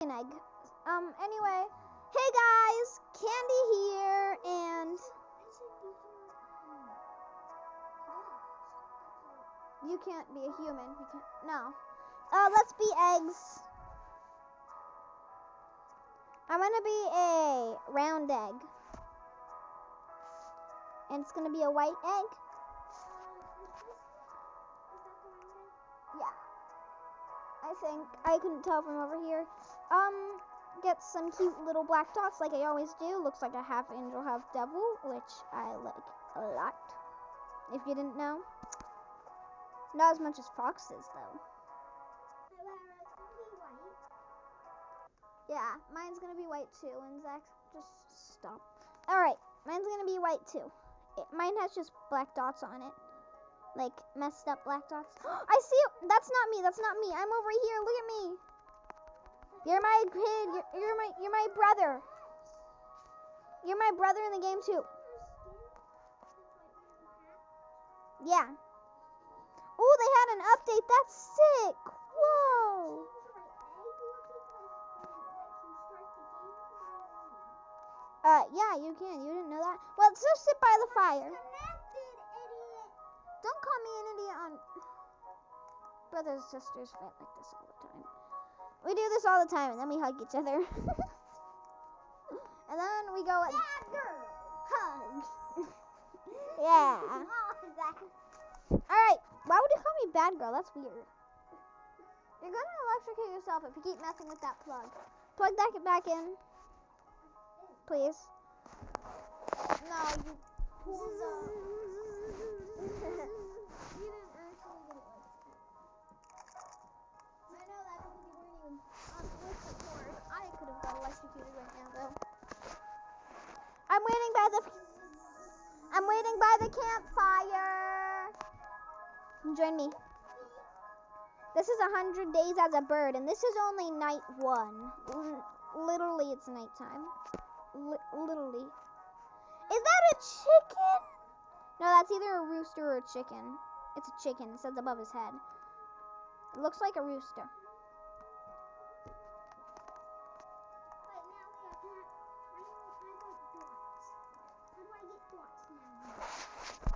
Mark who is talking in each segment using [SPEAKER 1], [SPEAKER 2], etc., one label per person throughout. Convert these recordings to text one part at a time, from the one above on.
[SPEAKER 1] an egg. Anyway, hey guys, Candy here, and you can't be a human. You can't. No. Let's be eggs. I'm gonna be a round egg, and it's gonna be a white egg. Yeah. I think I couldn't tell from over here. Get some cute little black dots like I always do. Looks like a half angel, half devil, which I like a lot. If you didn't know. Not as much as Fox's, though. Yeah, mine's gonna be white too, and Zach, just stop. Alright, mine's gonna be white too. Mine has just black dots on it. Like, messed up black dots. I see it! That's not me, that's not me. I'm over here, look at me. You're my kid, you're my brother. You're my brother in the game too. Yeah. Oh, they had an update, that's sick. Whoa. Yeah, you can. You didn't know that? Well, let's just sit by the fire. Don't call me an idiot on... Brothers and sisters fight like this all the time. We do this all the time, and then we hug each other. And then we go and... Hug. Yeah. Alright, why would you call me bad girl? That's weird. You're going to electrocute yourself if you keep messing with that plug. Plug that back in. Please. No, you pulled up. You didn't actually get it like that. I know that because you weren't even on the cord. I could have got electrocuted right now, though. I'm waiting by the campfire. Join me. This is 100 days as a bird, and this is only night 1. Literally, it's nighttime. Literally. Is that a chicken? No, that's either a rooster or a chicken. It's a chicken. It says above his head. It looks like a rooster.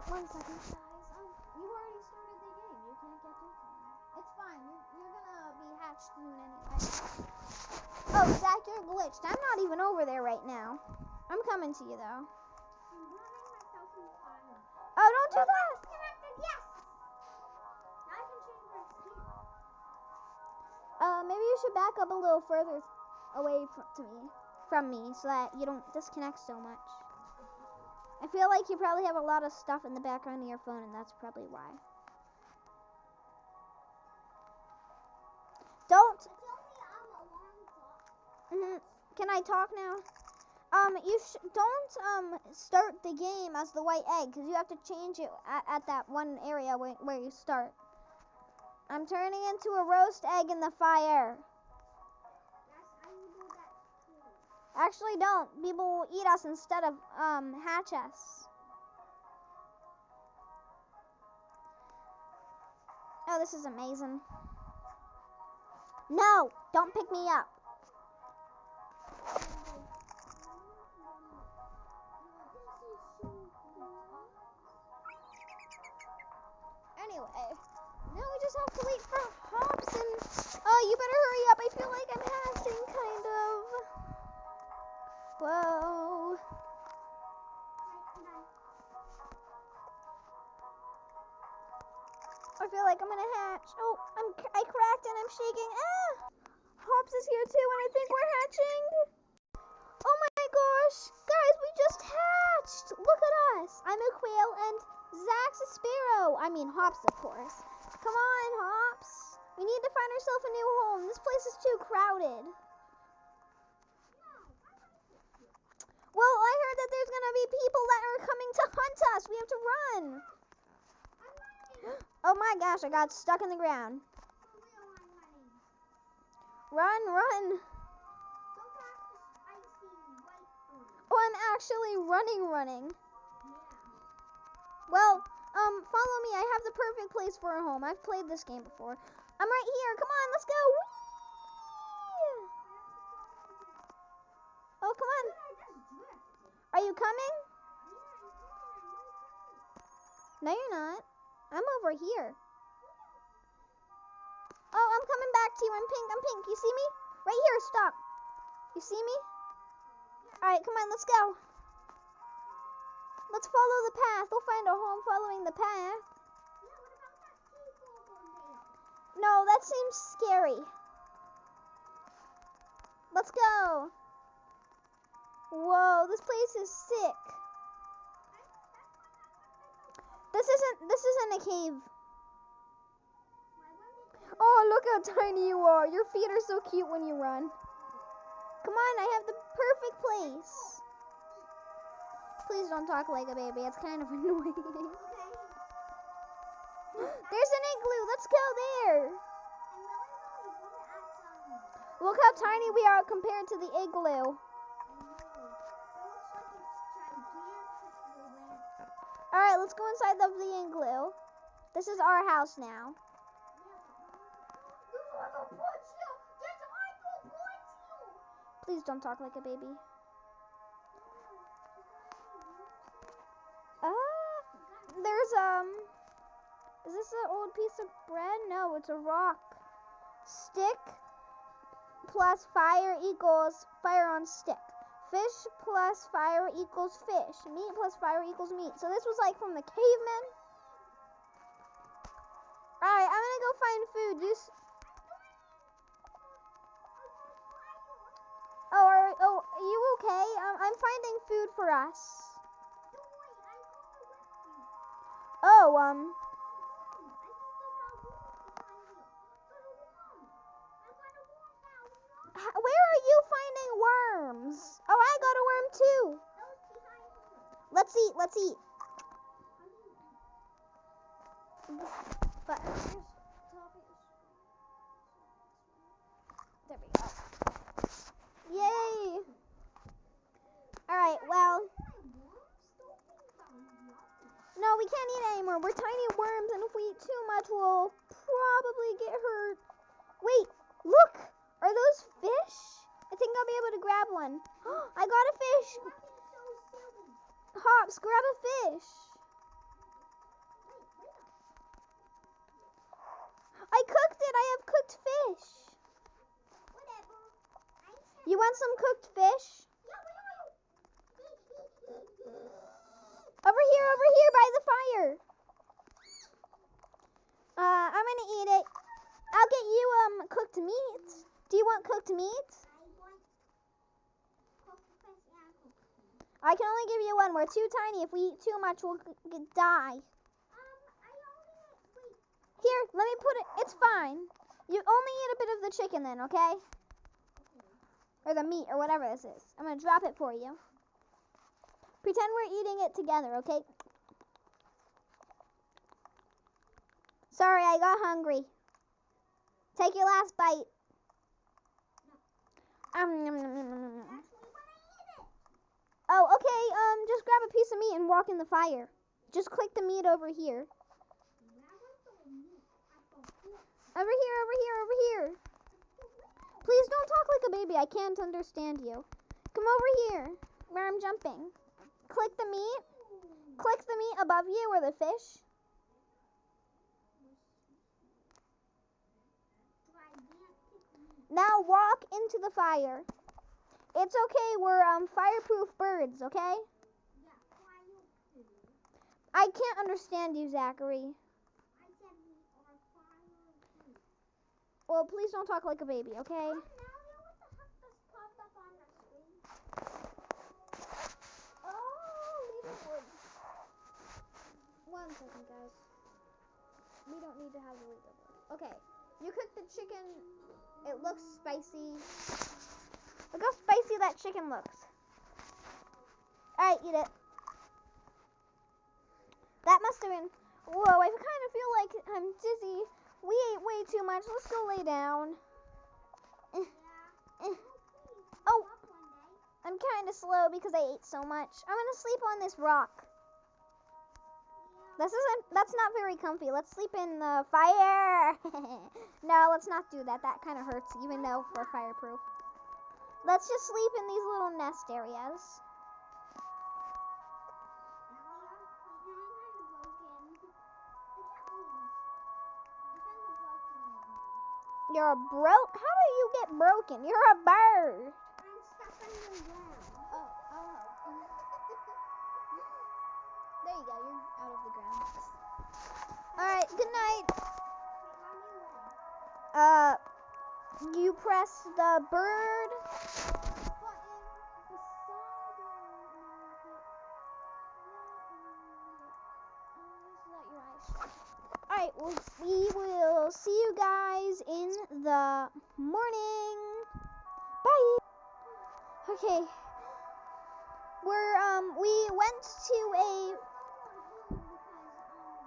[SPEAKER 1] One second, guys. You already started the game. You can't get this one. It's fine. You're gonna be hatched soon anyway. Oh, Zach, you're glitched. I'm not even over there right now. I'm coming to you, though. I'm running myself in fire. Oh, don't do that! Disconnected, yes! Now I can change my skin. Maybe you should back up a little further away from me, so that you don't disconnect so much. I feel like you probably have a lot of stuff in the background of your phone, and that's probably why. Don't. Can I talk now? You don't start the game as the white egg, because you have to change it at that one area where you start. I'm turning into a roast egg in the fire. Yes, I will do that too. Actually, don't. People will eat us instead of hatch us. Oh, this is amazing. No, don't pick me up. Anyway, now we just have to wait for Hops and... Oh, you better hurry up. I feel like I'm hatching, kind of. Whoa. I feel like I'm gonna hatch. Oh, I cracked and I'm shaking. Ah! Hops is here too, and I think we're hatching. Oh my gosh, guys, we just hatched. Look at us. I'm a quail and Zach's a sparrow. I mean, Hops, of course. Come on, Hops. We need to find ourselves a new home. This place is too crowded. Well, I heard that there's gonna be people that are coming to hunt us. We have to run. Oh my gosh, I got stuck in the ground. Run, run. Oh, I'm actually running. Well, follow me. I have the perfect place for a home. I've played this game before. I'm right here. Come on, let's go. Whee! Are you coming? No, you're not. I'm over here. Oh, I'm coming back to you. I'm pink. I'm pink. You see me? Right here. Stop. You see me? Alright, come on. Let's go. Let's follow the path. We'll find our home following the path. No, that seems scary. Let's go. Whoa, this place is sick. This isn't a cave. Oh, look how tiny you are. Your feet are so cute when you run. Come on, I have the perfect place. Please don't talk like a baby. It's kind of annoying. There's an igloo. Let's go there. Look how tiny we are compared to the igloo. Alright, let's go inside of the igloo. This is our house now. Please don't talk like a baby. There's is this an old piece of bread? No, it's a rock. Stick plus fire equals fire on stick. Fish plus fire equals fish. Meat plus fire equals meat. So this was like from the cavemen. Alright, I'm gonna go find food. Oh, are you okay? I'm finding food for us. Oh, where are you finding worms? Oh, I got a worm too. Let's eat. But there we go. Yay! Alright, well. No, we can't eat anymore. We're tiny worms, and if we eat too much, we'll probably get hurt. Wait, look! Are those fish? I think I'll be able to grab one. I got a fish! Hops, grab a fish! I cooked it! I have cooked fish! You want some cooked fish? Over here by the fire. I'm gonna eat it. I'll get you cooked meat. Do you want cooked meat? I can only give you one. We're too tiny. If we eat too much, we'll die. Here, let me put it. It's fine. You only eat a bit of the chicken then, okay? Or the meat, or whatever this is. I'm gonna drop it for you. Pretend we're eating it together, okay? Sorry, I got hungry. Take your last bite. Oh, okay, just grab a piece of meat and walk in the fire. Just click the meat over here. Over here. Please don't talk like a baby. I can't understand you. Come over here, where I'm jumping. Click the meat. Click the meat above you or the fish. Now walk into the fire. It's okay, we're fireproof birds, okay? I can't understand you, Zachary. Well, please don't talk like a baby, okay? One second, guys. We don't need to have the leaderboard. Okay, you cooked the chicken. It looks spicy. Look how spicy that chicken looks. Alright, eat it. That must have been... Whoa, I kind of feel like I'm dizzy. We ate way too much. Let's go lay down. Oh, I'm kind of slow because I ate so much. I'm going to sleep on this rock. That's not very comfy. Let's sleep in the fire. No, let's not do that. That kind of hurts, even though we're fireproof. Let's just sleep in these little nest areas. You're broke? How do you get broken? You're a bird.
[SPEAKER 2] I'm stuck on the ground.
[SPEAKER 1] Oh, I'll help. There you go. You're out of the ground. Alright, good night.
[SPEAKER 2] Wait, how do you win?
[SPEAKER 1] You press the bird. Alright, well, we will see you guys in the morning. Bye. Okay. We went to a,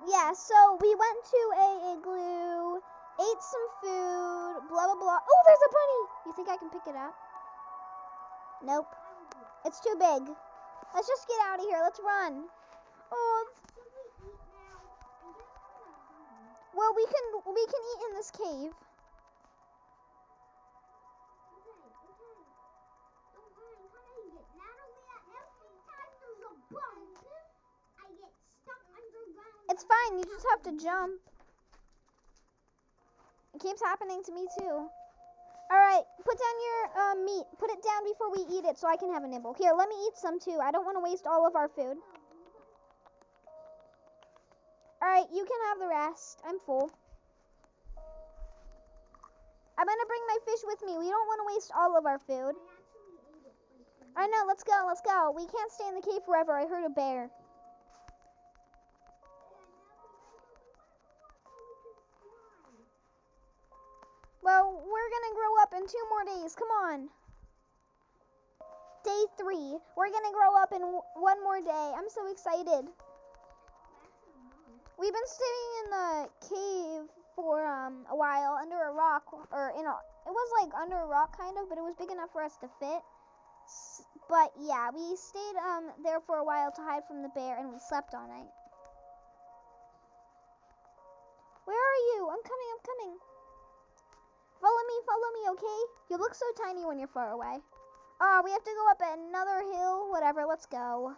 [SPEAKER 1] yeah, so we went to a igloo, ate some food, blah, blah, blah. Oh, there's a bunny. You think I can pick it up? Nope. It's too big. Let's just get out of here. Let's run. Oh, well, we can eat in this cave. It's fine, you just have to jump. It keeps happening to me too. Alright, put down your meat. Put it down before we eat it so I can have a nibble. Here, let me eat some too. I don't want to waste all of our food. Alright, you can have the rest. I'm full. I'm gonna bring my fish with me. We don't want to waste all of our food. I know, let's go, let's go. We can't stay in the cave forever. I heard a bear. Well, we're gonna grow up in 2 more days. Come on. Day 3. We're gonna grow up in 1 more day. I'm so excited. We've been staying in the cave for a while under a rock, or it was like under a rock kind of, but it was big enough for us to fit. But yeah, we stayed there for a while to hide from the bear, and we slept all night. Where are you? I'm coming. Follow me, okay? You look so tiny when you're far away. Oh, we have to go up another hill. Whatever, let's go.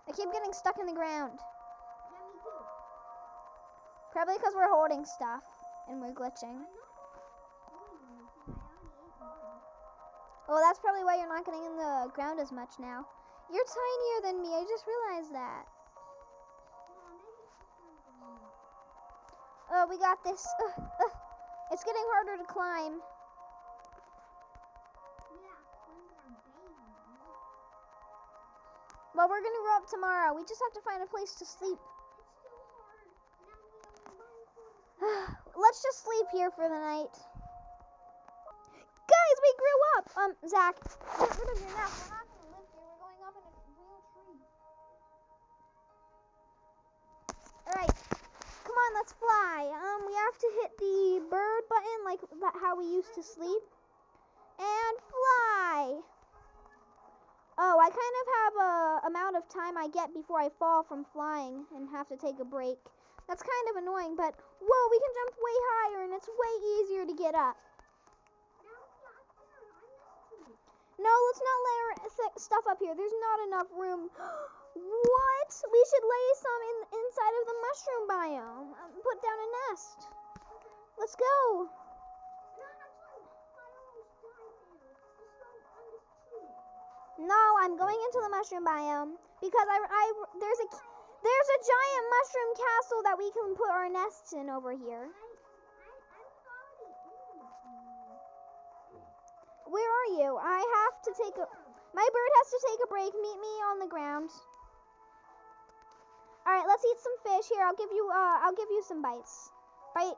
[SPEAKER 1] I keep getting stuck in the ground.
[SPEAKER 2] Yeah, me too.
[SPEAKER 1] Probably because we're holding stuff and we're glitching. Oh, that's probably why you're not getting in the ground as much now. You're tinier than me. I just realized that. Oh, we got this. It's getting harder to climb. Well, we're gonna grow up tomorrow. We just have to find a place to sleep. Let's just sleep here for the night. Guys, we grew up. Zach, get rid of your nest. We're not gonna live here. We're going up in a real tree. Alright. Come on, let's fly. We have to hit the bird button like how we used to sleep. And fly. Oh, I kind of have a amount of time I get before I fall from flying and have to take a break. That's kind of annoying, but whoa, we can jump way higher and it's way easier to get up. No, let's not lay our stuff up here. There's not enough room. What? We should lay some inside of the mushroom biome. Put down a nest. Let's go. No, I'm going into the mushroom biome because there's a giant mushroom castle that we can put our nests in over here. Where are you? My bird has to take a break. Meet me on the ground. All right, let's eat some fish. Here, I'll give you some bites. Bite.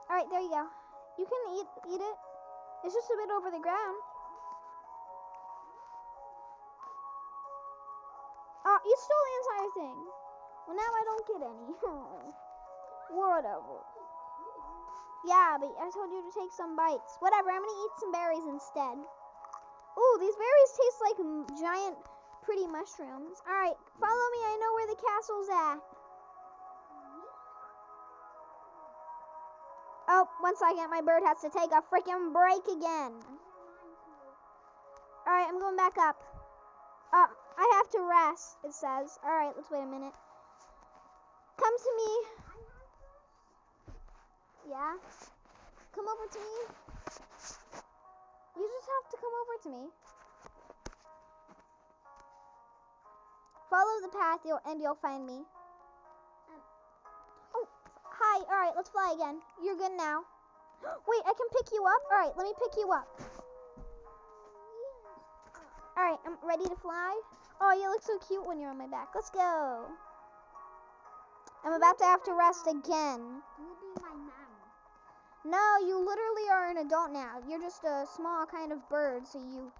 [SPEAKER 1] All right, there you go. You can eat it. It's just a bit over the ground. You stole the entire thing. Well, now I don't get any. Whatever. Yeah, but I told you to take some bites. Whatever, I'm gonna eat some berries instead. Ooh, these berries taste like giant, pretty mushrooms. Alright, follow me, I know where the castle's at. Oh, 1 second, my bird has to take a freaking break again. Alright, I'm going back up. I have to rest, it says. Alright, let's wait a minute. Come to me. Yeah? Come over to me. You just have to come over to me. Follow the path and you'll find me. Oh, hi. All right, let's fly again. You're good now. Wait, I can pick you up? All right, let me pick you up. All right, I'm ready to fly. Oh, you look so cute when you're on my back. Let's go. I'm about to have to rest again.
[SPEAKER 2] You'll be my mom.
[SPEAKER 1] No, you literally are an adult now. You're just a small kind of bird, so you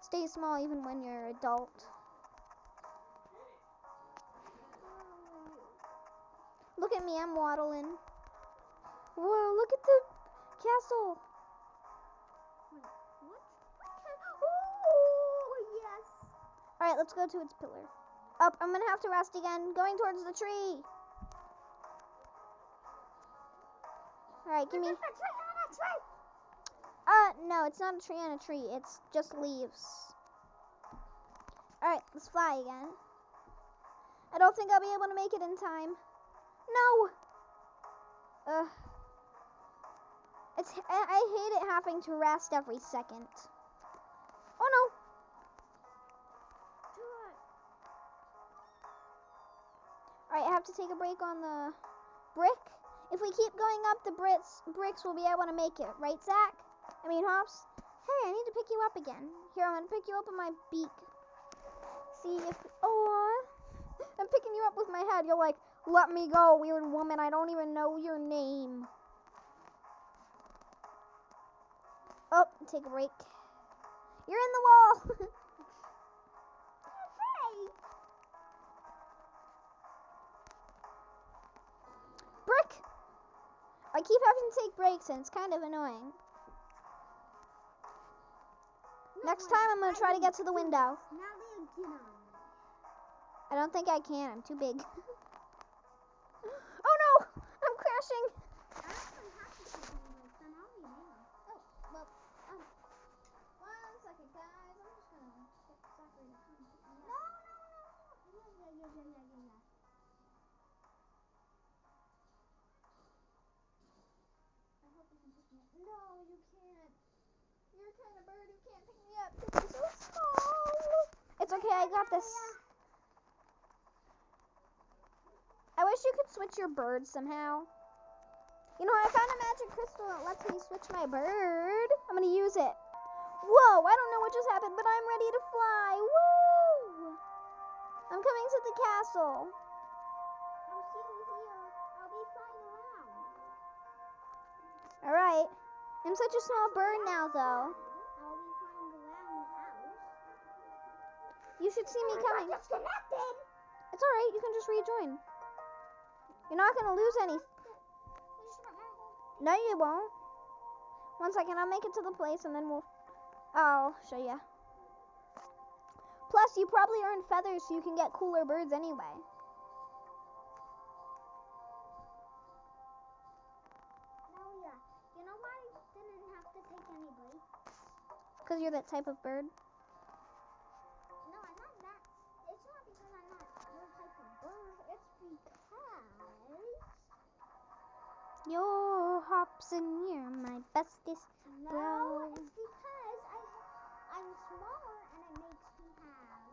[SPEAKER 1] stay small even when you're an adult. Look at me, I'm waddling. Whoa, look at the castle.
[SPEAKER 2] Wait, what? Oh, yes.
[SPEAKER 1] All right, let's go to its pillar. Up, I'm gonna have to rest again. Going towards the tree. All right, give me.
[SPEAKER 2] There's a tree on a tree.
[SPEAKER 1] No, it's not a tree on a tree. It's just leaves. All right, let's fly again. I don't think I'll be able to make it in time. No. I hate it having to rest every second. Oh no. Alright, I have to take a break on the brick. If we keep going up, the bricks will be able to make it. Right, Zach? I mean, Hops? Hey, I need to pick you up again. Here, I'm going to pick you up with my beak. See if... Oh, I'm picking you up with my head. You're like, let me go, weird woman. I don't even know your name. Oh, take a break. You're in the wall.
[SPEAKER 2] Hey.
[SPEAKER 1] Brick! I keep having to take breaks and it's kind of annoying. Next time I'm going to try to get to the window.
[SPEAKER 2] Now they get on me.
[SPEAKER 1] I don't think I can. I'm too big. Oh no! I'm crashing.
[SPEAKER 2] I don't have to take any breaks. I'm already there.
[SPEAKER 1] Oh, well, 1 second, guys. I'm just going to get Zachary to come and pick me up.
[SPEAKER 2] No. Yeah.
[SPEAKER 1] I hope you can pick me up. No, you can't. You're a kind of bird who can't pick me up because I'm so small. It's okay, I got this. I wish you could switch your bird somehow. You know, I found a magic crystal that lets me switch my bird. I'm going to use it. Whoa, I don't know what just happened, but I'm ready to fly. Woo! I'm coming to the castle.
[SPEAKER 2] I'll see you here. I'll be flying around.
[SPEAKER 1] All right. I'm such a small bird now, though.
[SPEAKER 2] I'll be flying around the house.
[SPEAKER 1] You should see me coming.
[SPEAKER 2] Disconnected.
[SPEAKER 1] It's all right. You can just rejoin. You're not going to lose any. No, you won't. 1 second. I'll make it to the place, and then I'll show you. Plus, you probably earn feathers so you can get cooler birds anyway.
[SPEAKER 2] Nalia, you know why I didn't have to take any breaks?
[SPEAKER 1] Because you're that type of bird.
[SPEAKER 2] No, I'm not that. It's not because I'm not your type of bird. It's because...
[SPEAKER 1] You're Hops and you're my bestest bro.
[SPEAKER 2] No, it's because I'm smaller and it makes me have...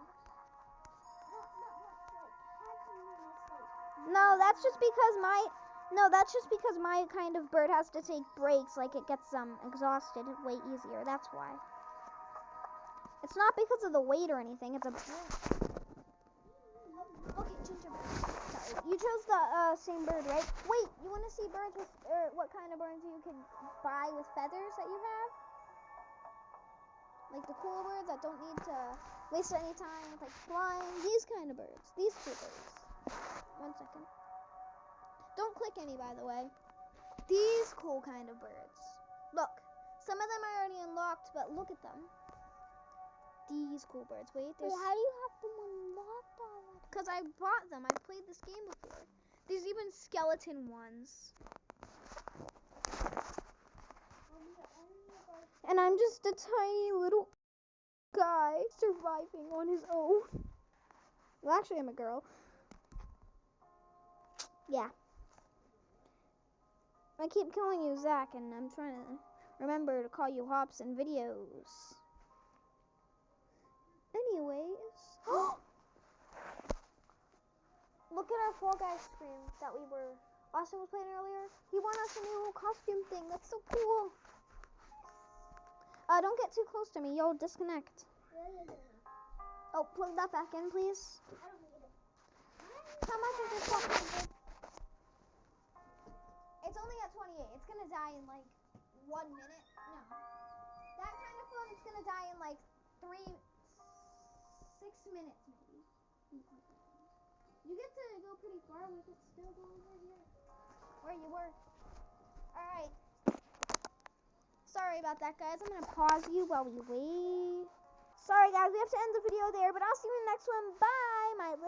[SPEAKER 1] No, that's just because my kind of bird has to take breaks, like it gets exhausted way easier. That's why. It's not because of the weight or anything. It's a Okay, gingerbread. Sorry, you chose the same bird, right? Wait, you want to see birds with what kind of birds you can buy with feathers that you have? Like the cool birds that don't need to waste any time with like flying. These kind of birds. These two birds. 1 second. Don't click any, by the way. These cool kind of birds. Look, some of them are already unlocked, but look at them. These cool birds. Wait,
[SPEAKER 2] Wait, how do you have them unlocked already?
[SPEAKER 1] Because I bought them. I've played this game before. There's even skeleton ones. And I'm just a tiny little guy surviving on his own. Well, actually, I'm a girl. Yeah. I keep calling you Zach, and I'm trying to remember to call you Hops in videos. Anyways, look at our Fall Guys stream that Austin was playing earlier. He won us a new costume thing. That's so cool. Don't get too close to me. You'll disconnect. Oh, plug that back in, please. How much is this one? It's only at 28. It's gonna die in like 1 minute. No. That kind of phone, it's gonna die in like 6 minutes maybe. You get to go pretty far with it still going over here. Where you were. Alright. Sorry about that, guys. I'm gonna pause you while we wait. Sorry, guys. We have to end the video there, but I'll see you in the next one. Bye, my little